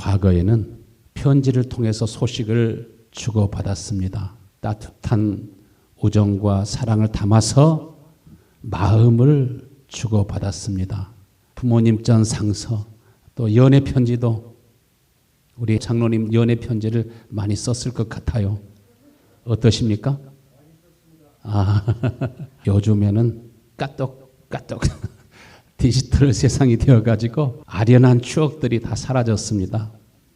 과거에는 편지를 통해서 소식을 주고받았습니다. 따뜻한 우정과 사랑을 담아서 마음을 주고받았습니다. 부모님 전 상서, 또 연애 편지도 우리 장로님 연애 편지를 많이 썼을 것 같아요. 어떠십니까? 요즘에는 까똑까똑 디지털 세상이 되어가지고 아련한 추억들이 다 사라졌습니다.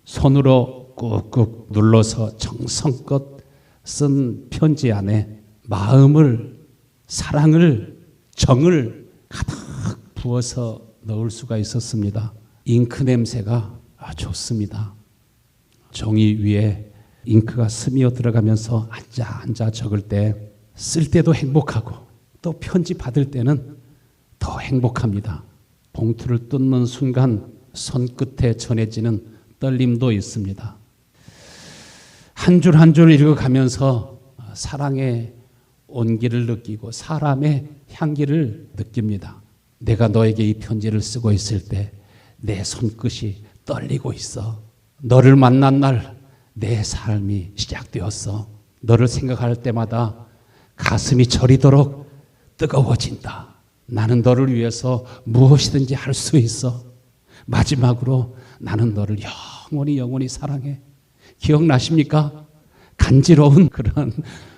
손으로 꾹꾹 눌러서 정성껏 쓴 편지 안에 마음을, 사랑을, 정을 가득 부어서 넣을 수가 있었습니다. 잉크 냄새가 좋습니다. 종이 위에 잉크가 스며 들어가면서 앉아 적을 때, 쓸 때도 행복하고 또 편지 받을 때는 더 행복합니다. 봉투를 뜯는 순간 손끝에 전해지는 떨림도 있습니다. 한 줄 한 줄 읽어가면서 사랑의 온기를 느끼고 사람의 향기를 느낍니다. 내가 너에게 이 편지를 쓰고 있을 때 내 손끝이 떨리고 있어. 너를 만난 날 내 삶이 시작되었어. 너를 생각할 때마다 가슴이 저리도록 뜨거워진다. 나는 너를 위해서 무엇이든지 할 수 있어. 마지막으로 나는 너를 영원히 사랑해. 기억나십니까? 간지러운 그런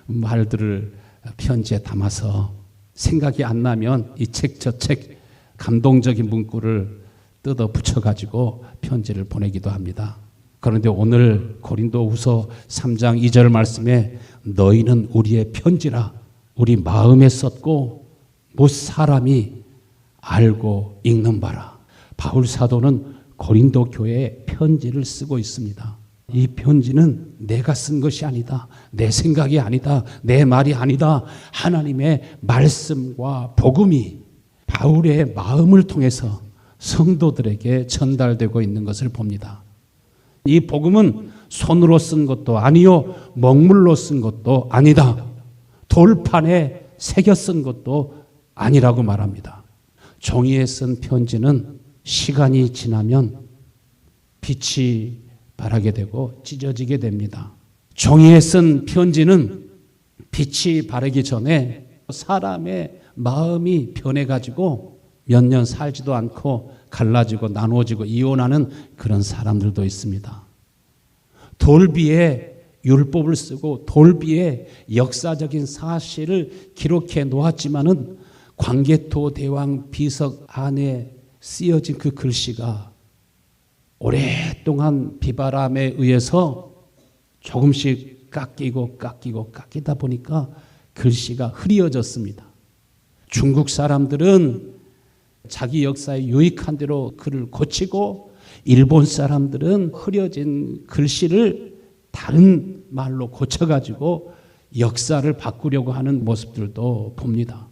말들을 편지에 담아서 생각이 안 나면 이 책 저 책 감동적인 문구를 뜯어 붙여가지고 편지를 보내기도 합니다. 그런데 오늘 고린도후서 3장 2절 말씀에 너희는 우리의 편지라 우리 마음에 썼고 못 사람이 알고 읽는 바라. 바울 사도는 고린도 교회에 편지를 쓰고 있습니다. 이 편지는 내가 쓴 것이 아니다. 내 생각이 아니다. 내 말이 아니다. 하나님의 말씀과 복음이 바울의 마음을 통해서 성도들에게 전달되고 있는 것을 봅니다. 이 복음은 손으로 쓴 것도 아니요, 먹물로 쓴 것도 아니다. 돌판에 새겨 쓴 것도 아니라고 말합니다. 종이에 쓴 편지는 시간이 지나면 빛이 바라게 되고 찢어지게 됩니다. 종이에 쓴 편지는 빛이 바르기 전에 사람의 마음이 변해가지고 몇 년 살지도 않고 갈라지고 나누어지고 이혼하는 그런 사람들도 있습니다. 돌비에 율법을 쓰고 돌비에 역사적인 사실을 기록해 놓았지만은 광개토 대왕 비석 안에 쓰여진 그 글씨가 오랫동안 비바람에 의해서 조금씩 깎이다 보니까 글씨가 흐려졌습니다. 중국 사람들은 자기 역사에 유익한 대로 글을 고치고 일본 사람들은 흐려진 글씨를 다른 말로 고쳐가지고 역사를 바꾸려고 하는 모습들도 봅니다.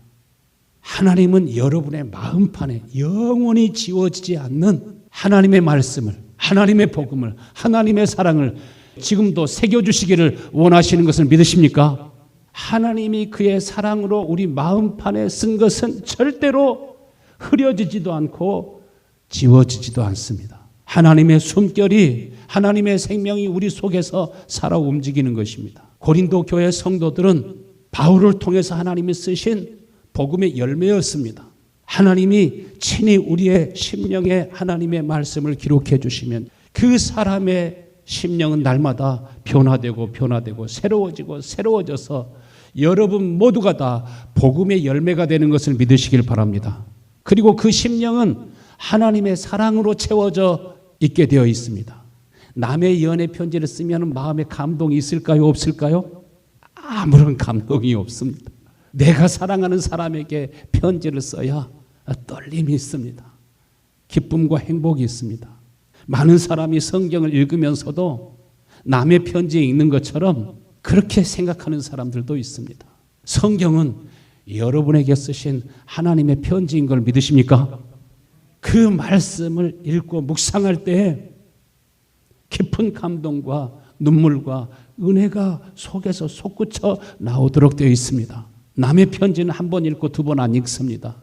하나님은 여러분의 마음판에 영원히 지워지지 않는 하나님의 말씀을, 하나님의 복음을, 하나님의 사랑을 지금도 새겨주시기를 원하시는 것을 믿으십니까? 하나님이 그의 사랑으로 우리 마음판에 쓴 것은 절대로 흐려지지도 않고 지워지지도 않습니다. 하나님의 숨결이, 하나님의 생명이 우리 속에서 살아 움직이는 것입니다. 고린도 교회 성도들은 바울을 통해서 하나님이 쓰신 복음의 열매였습니다. 하나님이 친히 우리의 심령에 하나님의 말씀을 기록해 주시면 그 사람의 심령은 날마다 변화되고 새로워져서 여러분 모두가 다 복음의 열매가 되는 것을 믿으시길 바랍니다. 그리고 그 심령은 하나님의 사랑으로 채워져 있게 되어 있습니다. 남의 연애 편지를 쓰면 마음에 감동이 있을까요? 없을까요? 아무런 감동이 없습니다. 내가 사랑하는 사람에게 편지를 써야 떨림이 있습니다. 기쁨과 행복이 있습니다. 많은 사람이 성경을 읽으면서도 남의 편지에 읽는 것처럼 그렇게 생각하는 사람들도 있습니다. 성경은 여러분에게 쓰신 하나님의 편지인 걸 믿으십니까? 그 말씀을 읽고 묵상할 때 깊은 감동과 눈물과 은혜가 속에서 솟구쳐 나오도록 되어 있습니다. 남의 편지는 한 번 읽고 두 번 안 읽습니다.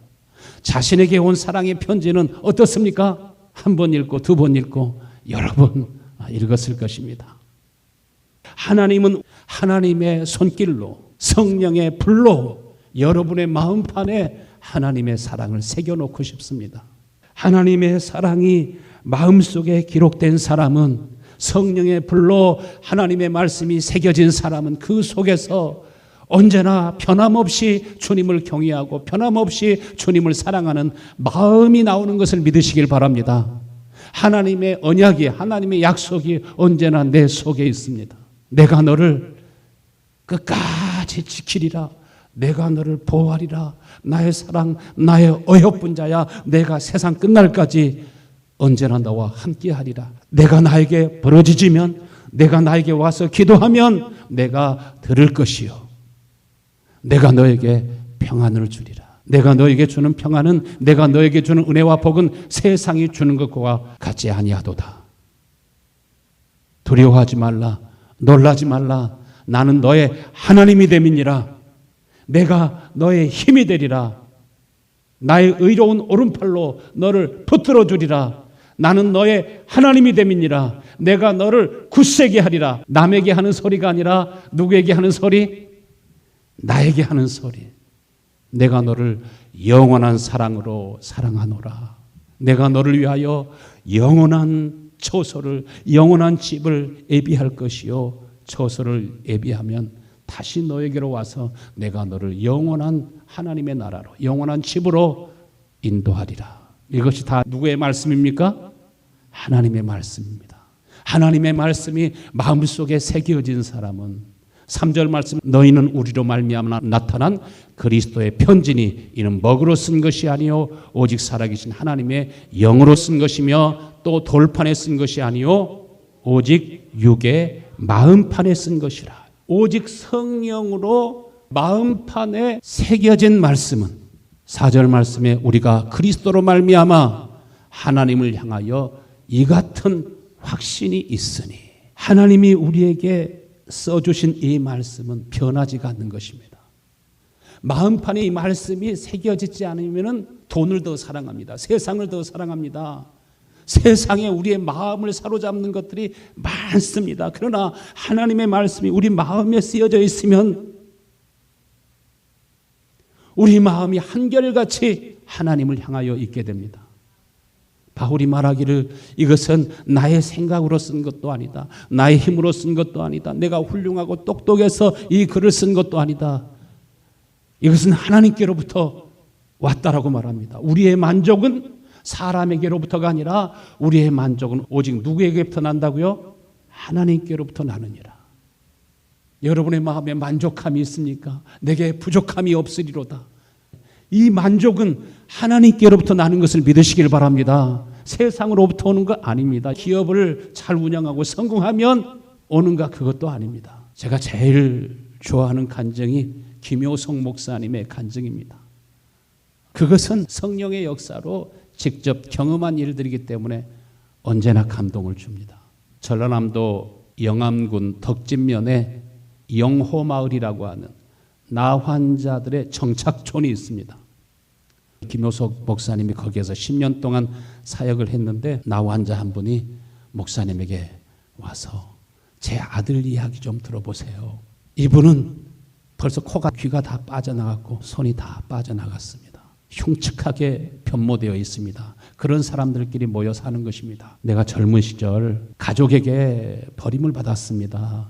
자신에게 온 사랑의 편지는 어떻습니까? 한 번 읽고 두 번 읽고 여러 번 읽었을 것입니다. 하나님은 하나님의 손길로 성령의 불로 여러분의 마음판에 하나님의 사랑을 새겨놓고 싶습니다. 하나님의 사랑이 마음속에 기록된 사람은, 성령의 불로 하나님의 말씀이 새겨진 사람은 그 속에서 언제나 변함없이 주님을 경외하고 변함없이 주님을 사랑하는 마음이 나오는 것을 믿으시길 바랍니다. 하나님의 언약이, 하나님의 약속이 언제나 내 속에 있습니다. 내가 너를 끝까지 지키리라. 내가 너를 보호하리라. 나의 사랑, 나의 어여쁜 자야. 내가 세상 끝날까지 언제나 너와 함께하리라. 내가 나에게 부르짖으면, 내가 나에게 와서 기도하면 내가 들을 것이요, 내가 너에게 평안을 주리라. 내가 너에게 주는 평안은, 내가 너에게 주는 은혜와 복은 세상이 주는 것과 같지 아니하도다. 두려워하지 말라. 놀라지 말라. 나는 너의 하나님이 됨이니라. 내가 너의 힘이 되리라. 나의 의로운 오른팔로 너를 붙들어 주리라. 나는 너의 하나님이 됨이니라. 내가 너를 굳세게 하리라. 남에게 하는 소리가 아니라 누구에게 하는 소리? 나에게 하는 소리. 내가 너를 영원한 사랑으로 사랑하노라. 내가 너를 위하여 영원한 처소를, 영원한 집을 예비할 것이요, 처소를 예비하면 다시 너에게로 와서 내가 너를 영원한 하나님의 나라로, 영원한 집으로 인도하리라. 이것이 다 누구의 말씀입니까? 하나님의 말씀입니다. 하나님의 말씀이 마음속에 새겨진 사람은 3절 말씀, 너희는 우리로 말미암아 나타난 그리스도의 편지니 이는 먹으로 쓴 것이 아니요 오직 살아계신 하나님의 영으로 쓴 것이며 또 돌판에 쓴 것이 아니요 오직 육의 마음판에 쓴 것이라. 오직 성령으로 마음판에 새겨진 말씀은 4절 말씀에 우리가 그리스도로 말미암아 하나님을 향하여 이 같은 확신이 있으니, 하나님이 우리에게 써주신 이 말씀은 변하지가 않는 것입니다. 마음판에 이 말씀이 새겨지지 않으면 돈을 더 사랑합니다. 세상을 더 사랑합니다. 세상에 우리의 마음을 사로잡는 것들이 많습니다. 그러나 하나님의 말씀이 우리 마음에 쓰여져 있으면 우리 마음이 한결같이 하나님을 향하여 있게 됩니다. 바울이 말하기를 이것은 나의 생각으로 쓴 것도 아니다. 나의 힘으로 쓴 것도 아니다. 내가 훌륭하고 똑똑해서 이 글을 쓴 것도 아니다. 이것은 하나님께로부터 왔다라고 말합니다. 우리의 만족은 사람에게로부터가 아니라 우리의 만족은 오직 누구에게부터 난다고요? 하나님께로부터 나느니라. 여러분의 마음에 만족함이 있습니까? 내게 부족함이 없으리로다. 이 만족은 하나님께로부터 나는 것을 믿으시길 바랍니다. 세상으로부터 오는 거 아닙니다. 기업을 잘 운영하고 성공하면 오는가, 그것도 아닙니다. 제가 제일 좋아하는 간증이 김효성 목사님의 간증입니다. 그것은 성령의 역사로 직접 경험한 일들이기 때문에 언제나 감동을 줍니다. 전라남도 영암군 덕진면에 영호마을이라고 하는 나환자들의 정착촌이 있습니다. 김효석 목사님이 거기에서 10년 동안 사역을 했는데 나환자 한 분이 목사님에게 와서 제 아들 이야기 좀 들어보세요. 이분은 벌써 코가, 귀가 다 빠져나갔고 손이 다 빠져나갔습니다. 흉측하게 변모되어 있습니다. 그런 사람들끼리 모여 사는 것입니다. 내가 젊은 시절 가족에게 버림을 받았습니다.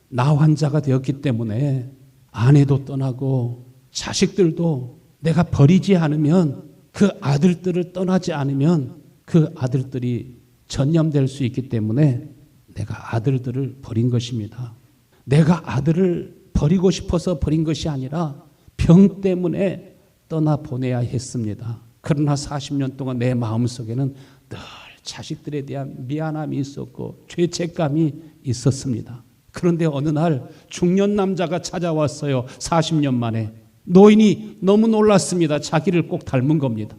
나환자가 되었기 때문에 아내도 떠나고 자식들도 내가 버리지 않으면, 그 아들들을 떠나지 않으면 그 아들들이 전염될 수 있기 때문에 내가 아들들을 버린 것입니다. 내가 아들을 버리고 싶어서 버린 것이 아니라 병 때문에 떠나보내야 했습니다. 그러나 40년 동안 내 마음속에는 늘 자식들에 대한 미안함이 있었고 죄책감이 있었습니다. 그런데 어느 날 중년 남자가 찾아왔어요. 40년 만에. 노인이 너무 놀랐습니다. 자기를 꼭 닮은 겁니다.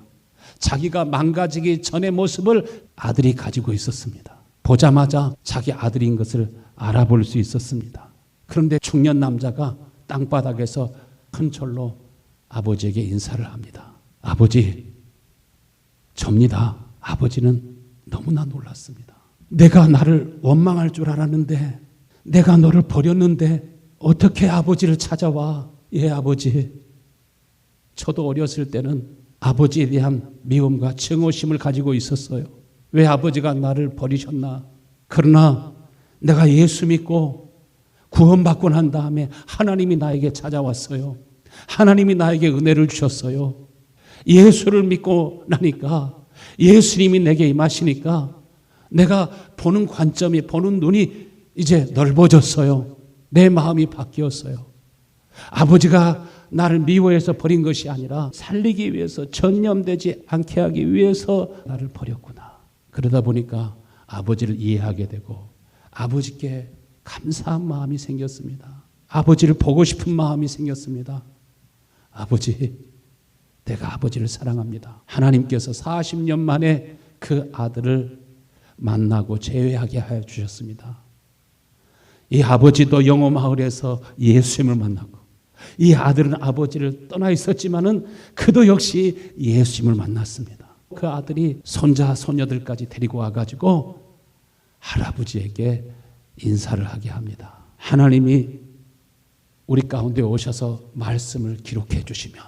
자기가 망가지기 전의 모습을 아들이 가지고 있었습니다. 보자마자 자기 아들인 것을 알아볼 수 있었습니다. 그런데 중년 남자가 땅바닥에서 큰 절로 아버지에게 인사를 합니다. 아버지, 접니다. 아버지는 너무나 놀랐습니다. 내가 나를 원망할 줄 알았는데, 내가 너를 버렸는데 어떻게 아버지를 찾아와? 예, 아버지. 저도 어렸을 때는 아버지에 대한 미움과 증오심을 가지고 있었어요. 왜 아버지가 나를 버리셨나? 그러나 내가 예수 믿고 구원받고 난 다음에 하나님이 나에게 찾아왔어요. 하나님이 나에게 은혜를 주셨어요. 예수를 믿고 나니까, 예수님이 내게 임하시니까 내가 보는 관점이, 보는 눈이 이제 넓어졌어요. 내 마음이 바뀌었어요. 아버지가 나를 미워해서 버린 것이 아니라 살리기 위해서, 전념되지 않게 하기 위해서 나를 버렸구나. 그러다 보니까 아버지를 이해하게 되고 아버지께 감사한 마음이 생겼습니다. 아버지를 보고 싶은 마음이 생겼습니다. 아버지, 내가 아버지를 사랑합니다. 하나님께서 40년 만에 그 아들을 만나고 재회하게 하여 주셨습니다. 이 아버지도 영호 마을에서 예수님을 만나고, 이 아들은 아버지를 떠나 있었지만은 그도 역시 예수님을 만났습니다. 그 아들이 손자 손녀들까지 데리고 와가지고 할아버지에게 인사를 하게 합니다. 하나님이 우리 가운데 오셔서 말씀을 기록해 주시면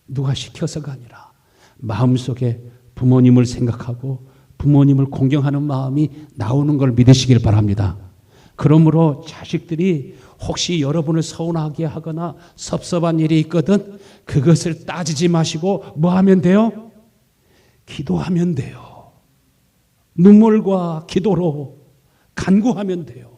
누가 시켜서가 아니라 마음속에 부모님을 생각하고 부모님을 공경하는 마음이 나오는 걸 믿으시길 바랍니다. 그러므로 자식들이 혹시 여러분을 서운하게 하거나 섭섭한 일이 있거든 그것을 따지지 마시고 뭐 하면 돼요? 기도하면 돼요. 눈물과 기도로 간구하면 돼요.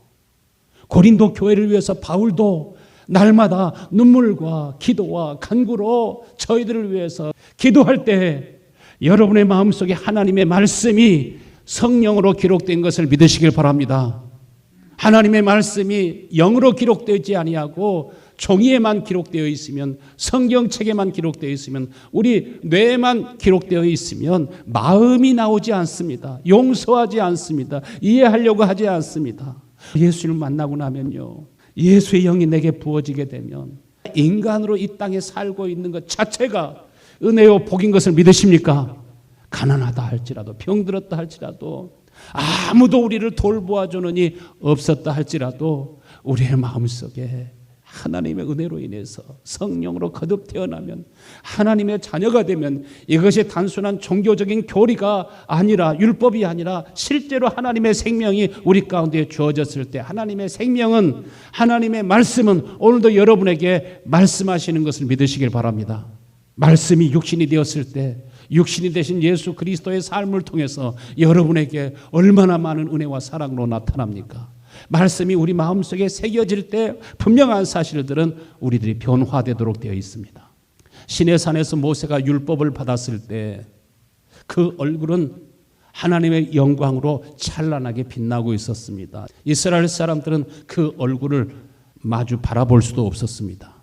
고린도 교회를 위해서 바울도 날마다 눈물과 기도와 간구로 저희들을 위해서 기도할 때 여러분의 마음속에 하나님의 말씀이 성령으로 기록된 것을 믿으시길 바랍니다. 하나님의 말씀이 영으로 기록되지 아니하고 종이에만 기록되어 있으면, 성경책에만 기록되어 있으면, 우리 뇌에만 기록되어 있으면 마음이 나오지 않습니다. 용서하지 않습니다. 이해하려고 하지 않습니다. 예수를 만나고 나면요, 예수의 영이 내게 부어지게 되면 인간으로 이 땅에 살고 있는 것 자체가 은혜요 복인 것을 믿으십니까? 가난하다 할지라도, 병들었다 할지라도, 아무도 우리를 돌보아주는 이 없었다 할지라도 우리의 마음속에 하나님의 은혜로 인해서 성령으로 거듭 태어나면, 하나님의 자녀가 되면, 이것이 단순한 종교적인 교리가 아니라, 율법이 아니라 실제로 하나님의 생명이 우리 가운데 주어졌을 때, 하나님의 생명은, 하나님의 말씀은 오늘도 여러분에게 말씀하시는 것을 믿으시길 바랍니다. 말씀이 육신이 되었을 때 육신이 되신 예수 그리스도의 삶을 통해서 여러분에게 얼마나 많은 은혜와 사랑으로 나타납니까? 말씀이 우리 마음속에 새겨질 때 분명한 사실들은 우리들이 변화되도록 되어 있습니다. 시내산에서 모세가 율법을 받았을 때 그 얼굴은 하나님의 영광으로 찬란하게 빛나고 있었습니다. 이스라엘 사람들은 그 얼굴을 마주 바라볼 수도 없었습니다.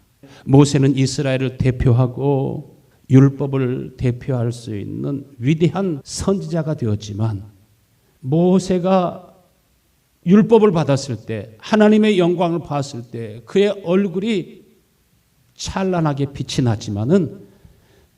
모세는 이스라엘을 대표하고 율법을 대표할 수 있는 위대한 선지자가 되었지만, 모세가 율법을 받았을 때, 하나님의 영광을 봤을 때 그의 얼굴이 찬란하게 빛이 났지만은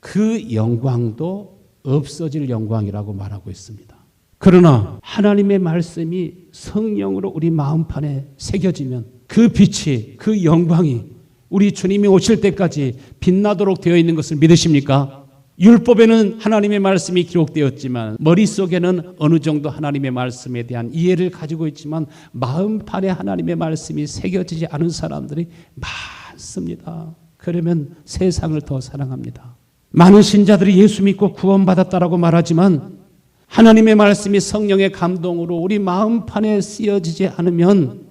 그 영광도 없어질 영광이라고 말하고 있습니다. 그러나 하나님의 말씀이 성령으로 우리 마음판에 새겨지면 그 빛이, 그 영광이 우리 주님이 오실 때까지 빛나도록 되어 있는 것을 믿으십니까? 율법에는 하나님의 말씀이 기록되었지만 머릿속에는 어느 정도 하나님의 말씀에 대한 이해를 가지고 있지만 마음판에 하나님의 말씀이 새겨지지 않은 사람들이 많습니다. 그러면 세상을 더 사랑합니다. 많은 신자들이 예수 믿고 구원받았다라고 말하지만 하나님의 말씀이 성령의 감동으로 우리 마음판에 쓰여지지 않으면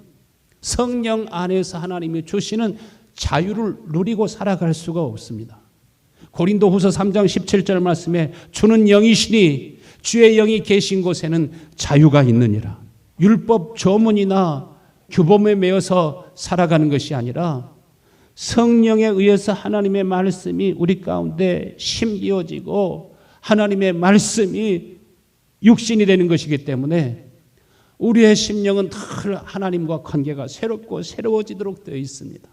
성령 안에서 하나님이 주시는 자유를 누리고 살아갈 수가 없습니다. 고린도후서 3장 17절 말씀에 주는 영이시니 주의 영이 계신 곳에는 자유가 있느니라. 율법 조문이나 규범에 매여서 살아가는 것이 아니라 성령에 의해서 하나님의 말씀이 우리 가운데 심기어지고 하나님의 말씀이 육신이 되는 것이기 때문에 우리의 심령은 늘 하나님과 관계가 새롭고 새로워지도록 되어 있습니다.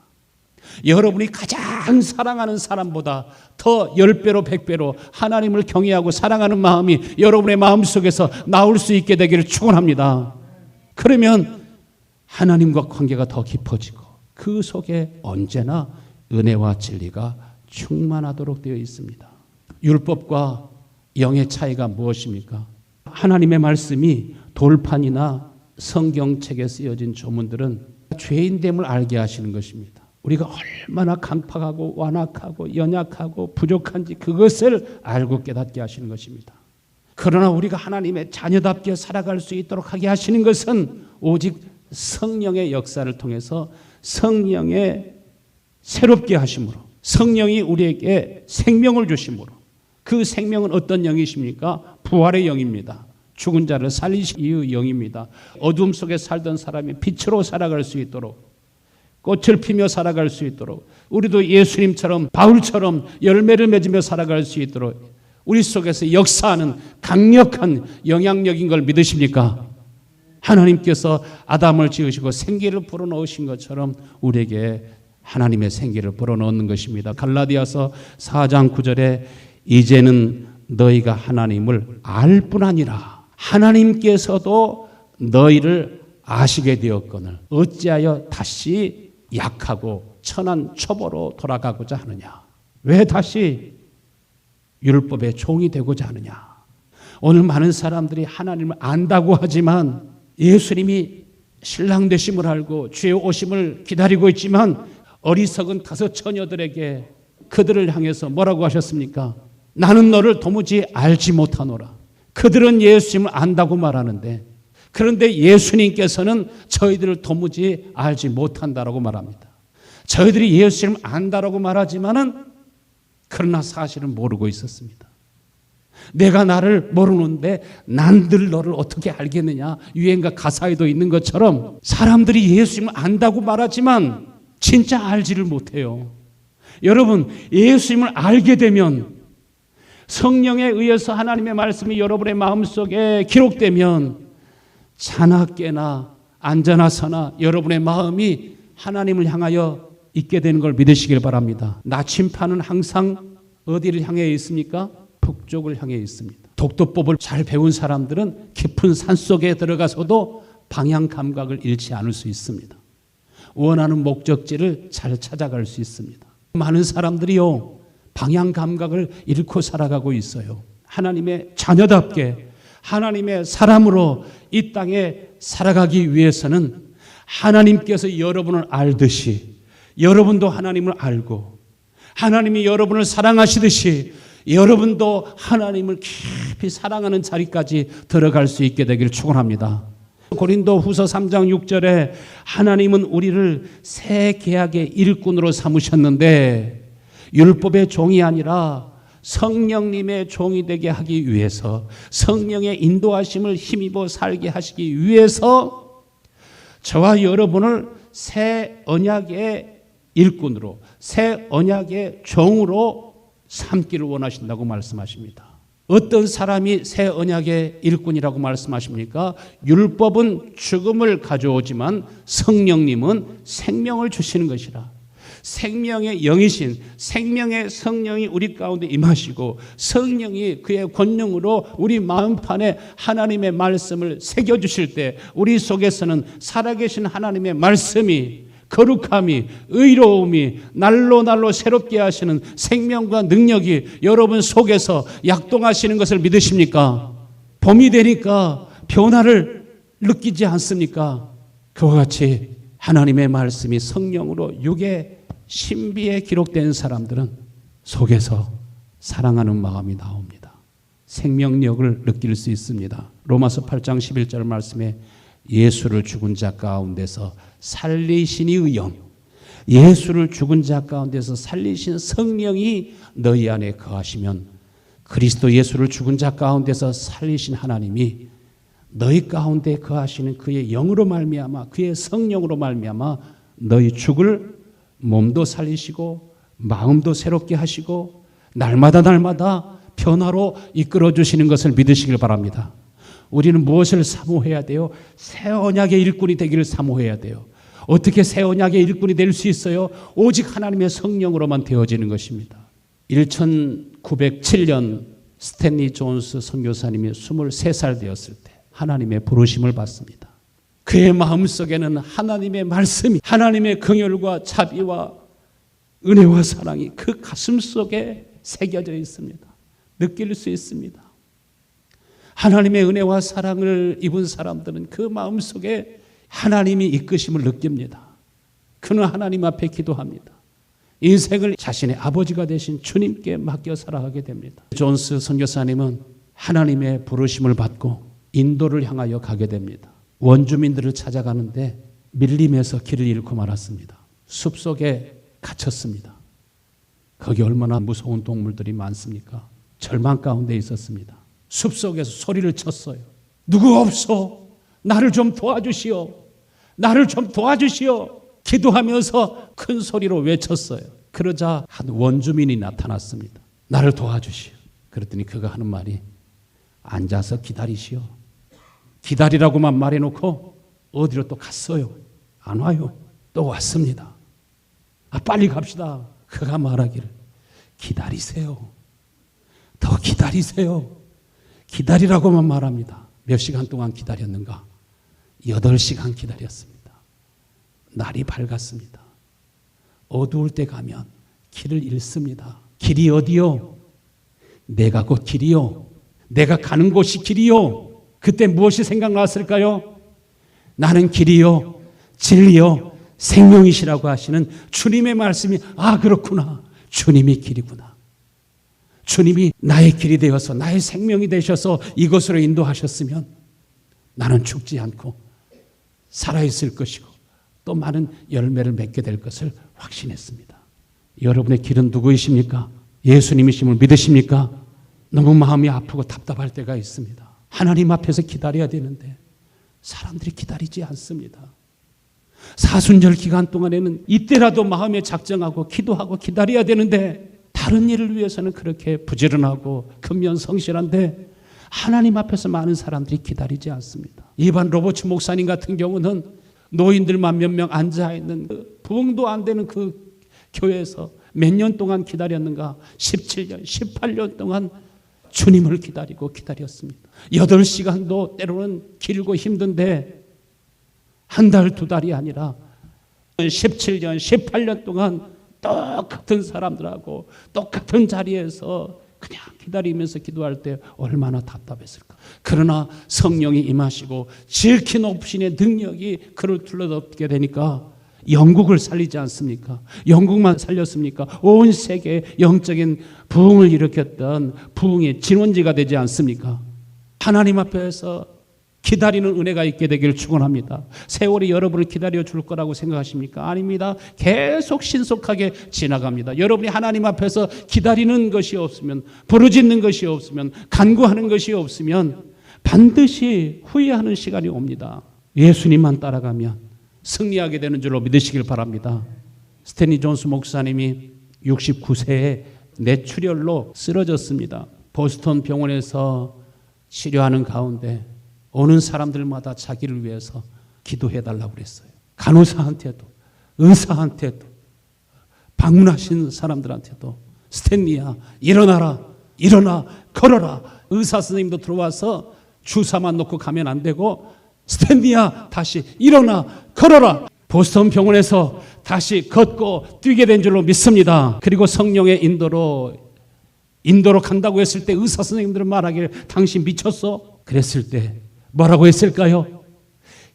여러분이 가장 사랑하는 사람보다 더 10배로 100배로 하나님을 경외하고 사랑하는 마음이 여러분의 마음속에서 나올 수 있게 되기를 축원합니다. 그러면 하나님과 관계가 더 깊어지고 그 속에 언제나 은혜와 진리가 충만하도록 되어 있습니다. 율법과 영의 차이가 무엇입니까? 하나님의 말씀이 돌판이나 성경책에 쓰여진 조문들은 죄인됨을 알게 하시는 것입니다. 우리가 얼마나 강팍하고 완악하고 연약하고 부족한지 그것을 알고 깨닫게 하시는 것입니다. 그러나 우리가 하나님의 자녀답게 살아갈 수 있도록 하게 하시는 것은 오직 성령의 역사를 통해서 성령의 새롭게 하심으로, 성령이 우리에게 생명을 주심으로, 그 생명은 어떤 영이십니까? 부활의 영입니다. 죽은 자를 살리신 이의 영입니다. 어둠 속에 살던 사람이 빛으로 살아갈 수 있도록, 꽃을 피며 살아갈 수 있도록, 우리도 예수님처럼 바울처럼 열매를 맺으며 살아갈 수 있도록 우리 속에서 역사하는 강력한 영향력인 걸 믿으십니까? 하나님께서 아담을 지으시고 생기를 불어넣으신 것처럼 우리에게 하나님의 생기를 불어넣는 것입니다. 갈라디아서 4장 9절에 이제는 너희가 하나님을 알 뿐 아니라 하나님께서도 너희를 아시게 되었거늘 어찌하여 다시 약하고 천한 초보로 돌아가고자 하느냐? 왜 다시 율법의 종이 되고자 하느냐? 오늘 많은 사람들이 하나님을 안다고 하지만 예수님이 신랑 되심을 알고 주의 오심을 기다리고 있지만 어리석은 다섯 처녀들에게 그들을 향해서 뭐라고 하셨습니까? 나는 너를 도무지 알지 못하노라. 그들은 예수님을 안다고 말하는데 그런데 예수님께서는 저희들을 도무지 알지 못한다라고 말합니다. 저희들이 예수님을 안다라고 말하지만은 그러나 사실은 모르고 있었습니다. 내가 나를 모르는데 난들 너를 어떻게 알겠느냐? 유행가 가사에도 있는 것처럼 사람들이 예수님을 안다고 말하지만 진짜 알지를 못해요. 여러분, 예수님을 알게 되면 성령에 의해서 하나님의 말씀이 여러분의 마음속에 기록되면 자나 깨나 앉아나 서나 여러분의 마음이 하나님을 향하여 있게 되는 걸 믿으시길 바랍니다. 나침판은 항상 어디를 향해 있습니까? 북쪽을 향해 있습니다. 독도법을 잘 배운 사람들은 깊은 산속에 들어가서도 방향 감각을 잃지 않을 수 있습니다. 원하는 목적지를 잘 찾아갈 수 있습니다. 많은 사람들이요 방향 감각을 잃고 살아가고 있어요. 하나님의 자녀답게 하나님의 사람으로 이 땅에 살아가기 위해서는 하나님께서 여러분을 알듯이 여러분도 하나님을 알고 하나님이 여러분을 사랑하시듯이 여러분도 하나님을 깊이 사랑하는 자리까지 들어갈 수 있게 되기를 축원합니다. 고린도후서 3장 6절에 하나님은 우리를 새 계약의 일꾼으로 삼으셨는데 율법의 종이 아니라 성령님의 종이 되게 하기 위해서 성령의 인도하심을 힘입어 살게 하시기 위해서 저와 여러분을 새 언약의 일꾼으로 새 언약의 종으로 삼기를 원하신다고 말씀하십니다. 어떤 사람이 새 언약의 일꾼이라고 말씀하십니까? 율법은 죽음을 가져오지만 성령님은 생명을 주시는 것이라. 생명의 영이신 생명의 성령이 우리 가운데 임하시고 성령이 그의 권능으로 우리 마음판에 하나님의 말씀을 새겨주실 때 우리 속에서는 살아계신 하나님의 말씀이 거룩함이 의로움이 날로 새롭게 하시는 생명과 능력이 여러분 속에서 약동하시는 것을 믿으십니까? 봄이 되니까 변화를 느끼지 않습니까? 그와 같이 하나님의 말씀이 성령으로 육의 신비에 기록된 사람들은 속에서 사랑하는 마음이 나옵니다. 생명력을 느낄 수 있습니다. 로마서 8장 11절 말씀에 예수를 죽은 자 가운데서 살리신 이의 영, 예수를 죽은 자 가운데서 살리신 성령이 너희 안에 거하시면 그리스도 예수를 죽은 자 가운데서 살리신 하나님이 너희 가운데 거하시는 그의 영으로 말미암아 그의 성령으로 말미암아 너희 죽을 몸도 살리시고 마음도 새롭게 하시고 날마다 변화로 이끌어 주시는 것을 믿으시길 바랍니다. 우리는 무엇을 사모해야 돼요? 새 언약의 일꾼이 되기를 사모해야 돼요. 어떻게 새 언약의 일꾼이 될 수 있어요? 오직 하나님의 성령으로만 되어지는 것입니다. 1907년 스탠리 존스 선교사님이 23살 되었을 때 하나님의 부르심을 받습니다. 그의 마음속에는 하나님의 말씀이, 하나님의 긍휼과 자비와 은혜와 사랑이 그 가슴 속에 새겨져 있습니다. 느낄 수 있습니다. 하나님의 은혜와 사랑을 입은 사람들은 그 마음속에 하나님이 이끄심을 느낍니다. 그는 하나님 앞에 기도합니다. 인생을 자신의 아버지가 되신 주님께 맡겨 살아가게 됩니다. 존스 선교사님은 하나님의 부르심을 받고 인도를 향하여 가게 됩니다. 원주민들을 찾아가는데 밀림에서 길을 잃고 말았습니다. 숲속에 갇혔습니다. 거기 얼마나 무서운 동물들이 많습니까? 절망 가운데 있었습니다. 숲속에서 소리를 쳤어요. 누구 없소? 나를 좀 도와주시오. 나를 좀 도와주시오. 기도하면서 큰 소리로 외쳤어요. 그러자 한 원주민이 나타났습니다. 나를 도와주시오. 그랬더니 그가 하는 말이 앉아서 기다리시오. 기다리라고만 말해놓고 어디로 또 갔어요. 안 와요. 또 왔습니다. 빨리 갑시다. 그가 말하기를 기다리세요. 더 기다리세요. 기다리라고만 말합니다. 몇 시간 동안 기다렸는가? 8시간 기다렸습니다. 날이 밝았습니다. 어두울 때 가면 길을 잃습니다. 길이 어디요? 내가 곧 길이요. 내가 가는 곳이 길이요. 그때 무엇이 생각났을까요? 나는 길이요, 진리요, 생명이시라고 하시는 주님의 말씀이 그렇구나. 주님이 길이구나. 주님이 나의 길이 되어서 나의 생명이 되셔서 이곳으로 인도하셨으면 나는 죽지 않고 살아있을 것이고 또 많은 열매를 맺게 될 것을 확신했습니다. 여러분의 길은 누구이십니까? 예수님이심을 믿으십니까? 너무 마음이 아프고 답답할 때가 있습니다. 하나님 앞에서 기다려야 되는데 사람들이 기다리지 않습니다. 사순절 기간 동안에는 이때라도 마음에 작정하고 기도하고 기다려야 되는데 다른 일을 위해서는 그렇게 부지런하고 근면성실한데 하나님 앞에서 많은 사람들이 기다리지 않습니다. 이반 로버츠 목사님 같은 경우는 노인들만 몇 명 앉아있는 부흥도 안 되는 그 교회에서 몇 년 동안 기다렸는가? 17년, 18년 동안 주님을 기다렸습니다. 8시간도 때로는 길고 힘든데 한 달, 두 달이 아니라 17년, 18년 동안 똑같은 사람들하고 똑같은 자리에서 그냥 기다리면서 기도할 때 얼마나 답답했을까. 그러나 성령이 임하시고 지극히 높으신의 능력이 그를 둘러덮게 되니까 영국을 살리지 않습니까? 영국만 살렸습니까? 온 세계에 영적인 부흥을 일으켰던 부흥의 진원지가 되지 않습니까? 하나님 앞에서 기다리는 은혜가 있게 되기를 축원합니다. 세월이 여러분을 기다려 줄 거라고 생각하십니까? 아닙니다. 계속 신속하게 지나갑니다. 여러분이 하나님 앞에서 기다리는 것이 없으면, 부르짖는 것이 없으면, 간구하는 것이 없으면 반드시 후회하는 시간이 옵니다. 예수님만 따라가면 승리하게 되는 줄로 믿으시길 바랍니다. 스탠리 존스 목사님이 69세에 뇌출혈로 쓰러졌습니다. 보스턴 병원에서 치료하는 가운데 오는 사람들마다 자기를 위해서 기도해달라고 그랬어요. 간호사한테도, 의사한테도, 방문하신 사람들한테도 스탠리야 일어나라, 일어나, 걸어라. 의사 선생님도 들어와서 주사만 놓고 가면 안 되고 스탠리야 다시 일어나, 걸어라. 보스턴 병원에서 다시 걷고 뛰게 된 줄로 믿습니다. 그리고 성령의 인도로 간다고 했을 때 의사 선생님들은 말하기를 당신 미쳤어? 그랬을 때 뭐라고 했을까요?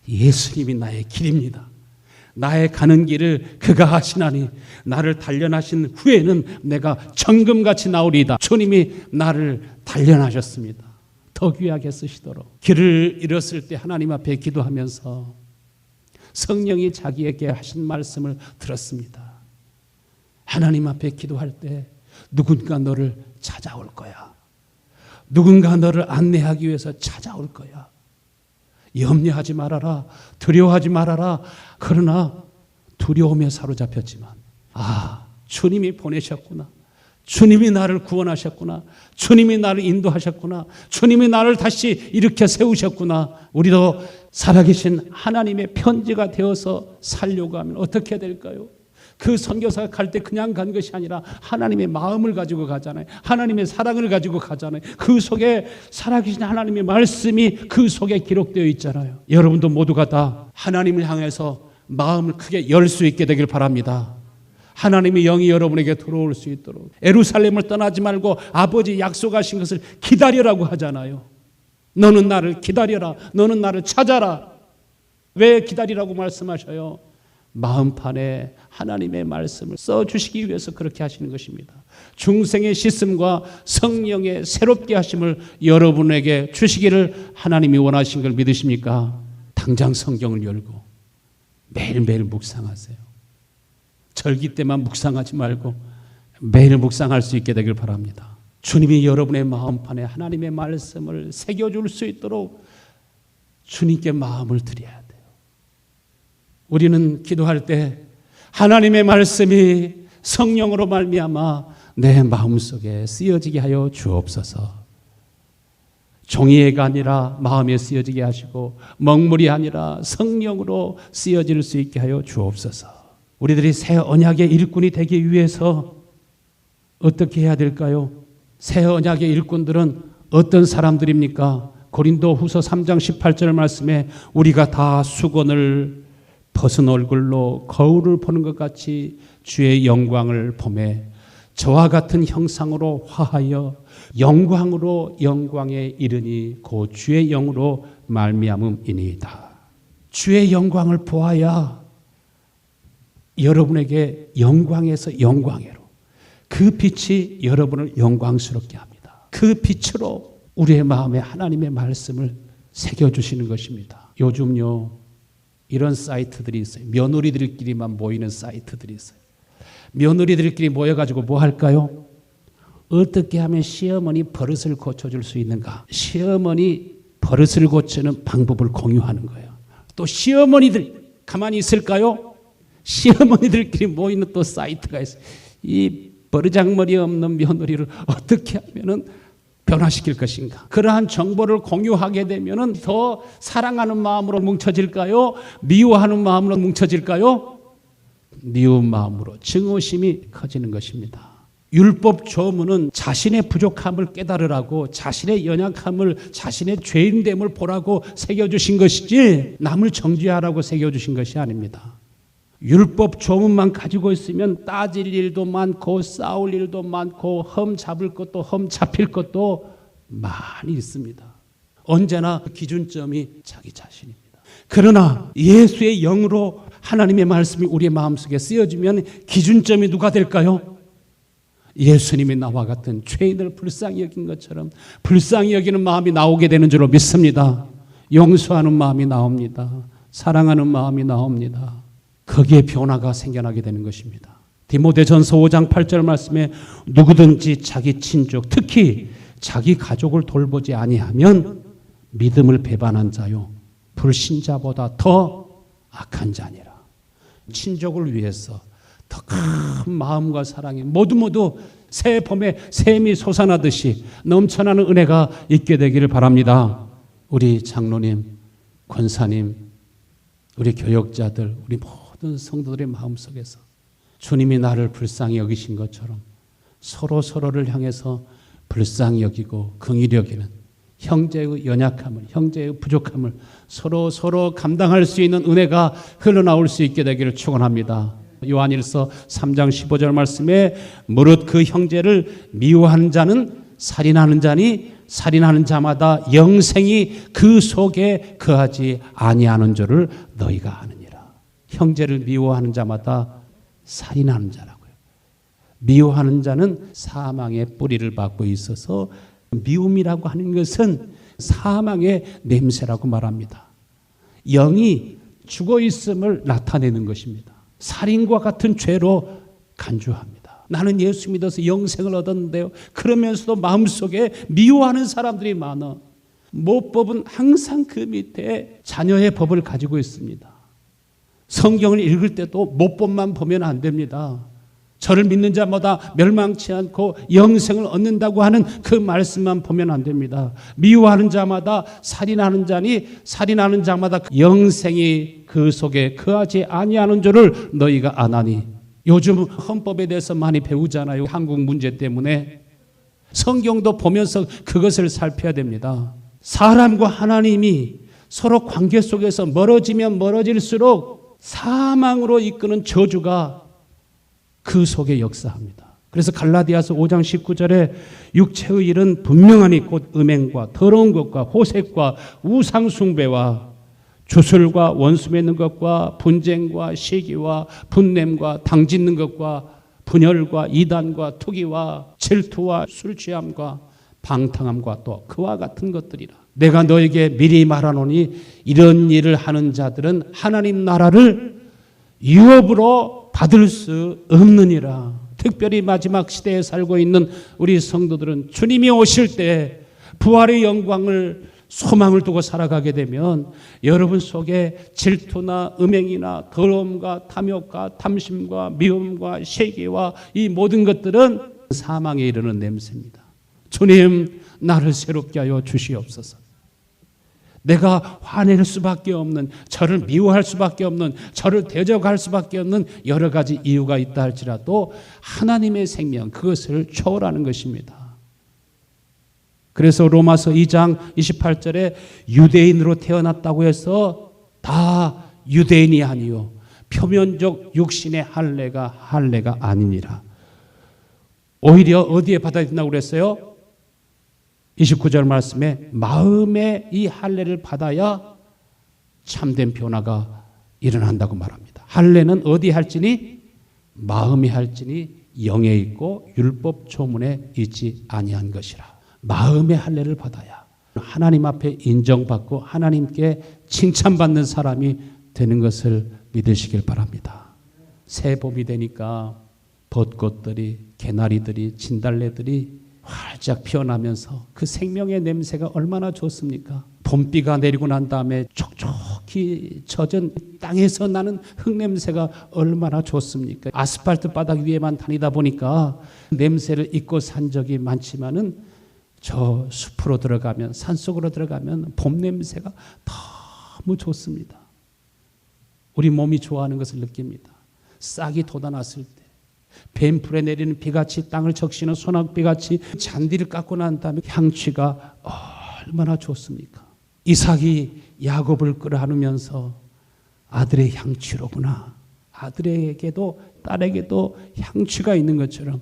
예수님이 나의 길입니다. 나의 가는 길을 그가 하시나니 나를 단련하신 후에는 내가 정금같이 나오리이다. 주님이 나를 단련하셨습니다. 더 귀하게 쓰시도록. 길을 잃었을 때 하나님 앞에 기도하면서 성령이 자기에게 하신 말씀을 들었습니다. 하나님 앞에 기도할 때 누군가 너를 찾아올 거야. 누군가 너를 안내하기 위해서 찾아올 거야. 염려하지 말아라. 두려워하지 말아라. 그러나 두려움에 사로잡혔지만 주님이 보내셨구나. 주님이 나를 구원하셨구나. 주님이 나를 인도하셨구나. 주님이 나를 다시 일으켜 세우셨구나. 우리도 살아계신 하나님의 편지가 되어서 살려고 하면 어떻게 될까요? 그 선교사가 갈 때 그냥 간 것이 아니라 하나님의 마음을 가지고 가잖아요. 하나님의 사랑을 가지고 가잖아요. 그 속에 살아계신 하나님의 말씀이 그 속에 기록되어 있잖아요. 여러분도 모두가 다 하나님을 향해서 마음을 크게 열 수 있게 되길 바랍니다. 하나님의 영이 여러분에게 들어올 수 있도록. 예루살렘을 떠나지 말고 아버지 약속하신 것을 기다리라고 하잖아요. 너는 나를 기다려라. 너는 나를 찾아라. 왜 기다리라고 말씀하셔요? 마음판에 하나님의 말씀을 써주시기 위해서 그렇게 하시는 것입니다. 중생의 씻음과 성령의 새롭게 하심을 여러분에게 주시기를 하나님이 원하신 걸 믿으십니까? 당장 성경을 열고 매일매일 묵상하세요. 절기 때만 묵상하지 말고 매일 묵상할 수 있게 되길 바랍니다. 주님이 여러분의 마음판에 하나님의 말씀을 새겨줄 수 있도록 주님께 마음을 드려야 돼요. 우리는 기도할 때 하나님의 말씀이 성령으로 말미암아 내 마음속에 쓰여지게 하여 주옵소서. 종이가 아니라 마음에 쓰여지게 하시고 먹물이 아니라 성령으로 쓰여질 수 있게 하여 주옵소서. 우리들이 새 언약의 일꾼이 되기 위해서 어떻게 해야 될까요? 새 언약의 일꾼들은 어떤 사람들입니까? 고린도후서 3장 18절 말씀에 우리가 다 수건을 벗은 얼굴로 거울을 보는 것 같이 주의 영광을 보매 저와 같은 형상으로 화하여 영광으로 영광에 이르니 곧 주의 영으로 말미암음이니이다. 주의 영광을 보아야 여러분에게 영광에서 영광으로 그 빛이 여러분을 영광스럽게 합니다. 그 빛으로 우리의 마음에 하나님의 말씀을 새겨주시는 것입니다. 요즘요 이런 사이트들이 있어요. 며느리들끼리만 모이는 사이트들이 있어요. 며느리들끼리 모여가지고 뭐 할까요? 어떻게 하면 시어머니 버릇을 고쳐줄 수 있는가? 시어머니 버릇을 고치는 방법을 공유하는 거예요. 또 시어머니들 가만히 있을까요? 시어머니들끼리 모이는 또 사이트가 있어요. 이 버르장머리 없는 며느리를 어떻게 하면은 변화시킬 것인가? 그러한 정보를 공유하게 되면은 더 사랑하는 마음으로 뭉쳐질까요? 미워하는 마음으로 뭉쳐질까요? 미운 마음으로 증오심이 커지는 것입니다. 율법 조문은 자신의 부족함을 깨달으라고 자신의 연약함을 자신의 죄인됨을 보라고 새겨주신 것이지 남을 정죄하라고 새겨주신 것이 아닙니다. 율법 조문만 가지고 있으면 따질 일도 많고 싸울 일도 많고 흠 잡을 것도 흠 잡힐 것도 많이 있습니다. 언제나 기준점이 자기 자신입니다. 그러나 예수의 영으로 하나님의 말씀이 우리의 마음속에 쓰여지면 기준점이 누가 될까요? 예수님이 나와 같은 죄인을 불쌍히 여긴 것처럼 불쌍히 여기는 마음이 나오게 되는 줄로 믿습니다. 용서하는 마음이 나옵니다. 사랑하는 마음이 나옵니다. 거기에 변화가 생겨나게 되는 것입니다. 디모데전서 5장 8절 말씀에 누구든지 자기 친족 특히 자기 가족을 돌보지 아니하면 믿음을 배반한 자요 불신자보다 더 악한 자니라. 친족을 위해서 더 큰 마음과 사랑이 모두 새 봄에 샘이 솟아나듯이 넘쳐나는 은혜가 있게 되기를 바랍니다. 우리 장로님, 권사님, 우리 교역자들, 우리 모든 성도들의 마음속에서 주님이 나를 불쌍히 여기신 것처럼 서로를 향해서 불쌍히 여기고 긍휼히 여기는 형제의 연약함을, 형제의 부족함을 서로 감당할 수 있는 은혜가 흘러나올 수 있게 되기를 축원합니다. 요한일서 3장 15절 말씀에 무릇 그 형제를 미워하는 자는 살인하는 자니 살인하는 자마다 영생이 그 속에 거하지 아니하는 줄을 너희가 아느니라. 형제를 미워하는 자마다 살인하는 자라고요. 미워하는 자는 사망의 뿌리를 받고 있어서 미움이라고 하는 것은 사망의 냄새라고 말합니다. 영이 죽어 있음을 나타내는 것입니다. 살인과 같은 죄로 간주합니다. 나는 예수 믿어서 영생을 얻었는데요. 그러면서도 마음속에 미워하는 사람들이 많아. 모법은 항상 그 밑에 자녀의 법을 가지고 있습니다. 성경을 읽을 때도 모법만 보면 안 됩니다. 저를 믿는 자마다 멸망치 않고 영생을 얻는다고 하는 그 말씀만 보면 안 됩니다. 미워하는 자마다 살인하는 자마다 영생이 그 속에 거하지 아니하는 줄을 너희가 아나니. 요즘 헌법에 대해서 많이 배우잖아요. 한국 문제 때문에. 성경도 보면서 그것을 살펴야 됩니다. 사람과 하나님이 서로 관계 속에서 멀어지면 멀어질수록 사망으로 이끄는 저주가 그 속에 역사합니다. 그래서 갈라디아서 5장 19절에 육체의 일은 분명하니 곧 음행과 더러운 것과 호색과 우상 숭배와 주술과 원수 맺는 것과 분쟁과 시기와 분냄과 당짓는 것과 분열과 이단과 투기와 질투와 술 취함과 방탕함과 또 그와 같은 것들이라. 내가 너에게 미리 말하노니 이런 일을 하는 자들은 하나님 나라를 유업으로 받을 수 없느니라. 특별히 마지막 시대에 살고 있는 우리 성도들은 주님이 오실 때 부활의 영광을 소망을 두고 살아가게 되면 여러분 속에 질투나 음행이나 더러움과 탐욕과 탐심과 미움과 시기와 이 모든 것들은 사망에 이르는 냄새입니다. 주님, 나를 새롭게 하여 주시옵소서. 내가 화낼 수밖에 없는, 저를 미워할 수밖에 없는, 저를 대적할 수밖에 없는 여러 가지 이유가 있다 할지라도 하나님의 생명, 그것을 초월하는 것입니다. 그래서 로마서 2장 28절에 유대인으로 태어났다고 해서 다 유대인이 아니요 표면적 육신의 할례가 아니니라. 오히려 어디에 받아야 된다고 그랬어요? 29절 말씀에 마음의 이 할례를 받아야 참된 변화가 일어난다고 말합니다. 할례는 어디 할지니? 마음이 할지니 영에 있고 율법 조문에 있지 아니한 것이라. 마음의 할례를 받아야 하나님 앞에 인정받고 하나님께 칭찬받는 사람이 되는 것을 믿으시길 바랍니다. 새 봄이 되니까 벚꽃들이, 개나리들이, 진달래들이 활짝 피어나면서 그 생명의 냄새가 얼마나 좋습니까? 봄비가 내리고 난 다음에 촉촉히 젖은 땅에서 나는 흙냄새가 얼마나 좋습니까? 아스팔트 바닥 위에만 다니다 보니까 냄새를 잊고 산 적이 많지만은 저 숲으로 들어가면, 산속으로 들어가면 봄 냄새가 너무 좋습니다. 우리 몸이 좋아하는 것을 느낍니다. 싹이 돋아났을 때, 뱀풀에 내리는 비같이 땅을 적시는 소낙비같이 잔디를 깎고 난 다음에 향취가 얼마나 좋습니까? 이삭이 야곱을 끌어안으면서 아들의 향취로구나, 아들에게도 딸에게도 향취가 있는 것처럼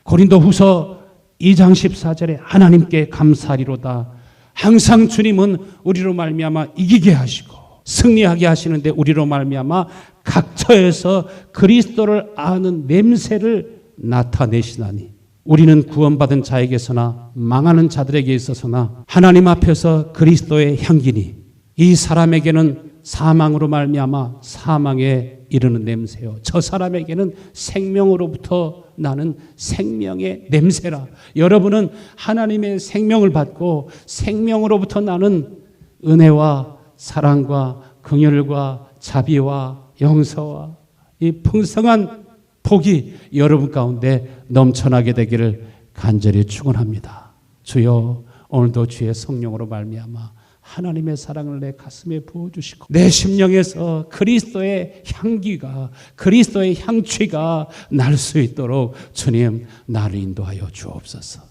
고린도후서 2장 14절에 하나님께 감사하리로다. 항상 주님은 우리로 말미암아 이기게 하시고 승리하게 하시는데 우리로 말미암아 각 처에서 그리스도를 아는 냄새를 나타내시나니 우리는 구원받은 자에게서나 망하는 자들에게 있어서나 하나님 앞에서 그리스도의 향기니 이 사람에게는 사망으로 말미암아 사망에 이르는 냄새요, 저 사람에게는 생명으로부터 나는 생명의 냄새라. 여러분은 하나님의 생명을 받고 생명으로부터 나는 은혜와 사랑과 긍휼과 자비와 용서와 이 풍성한 복이 여러분 가운데 넘쳐나게 되기를 간절히 축원합니다. 주여, 오늘도 주의 성령으로 말미암아 하나님의 사랑을 내 가슴에 부어주시고 내 심령에서 그리스도의 향기가, 그리스도의 향취가 날 수 있도록 주님 나를 인도하여 주옵소서.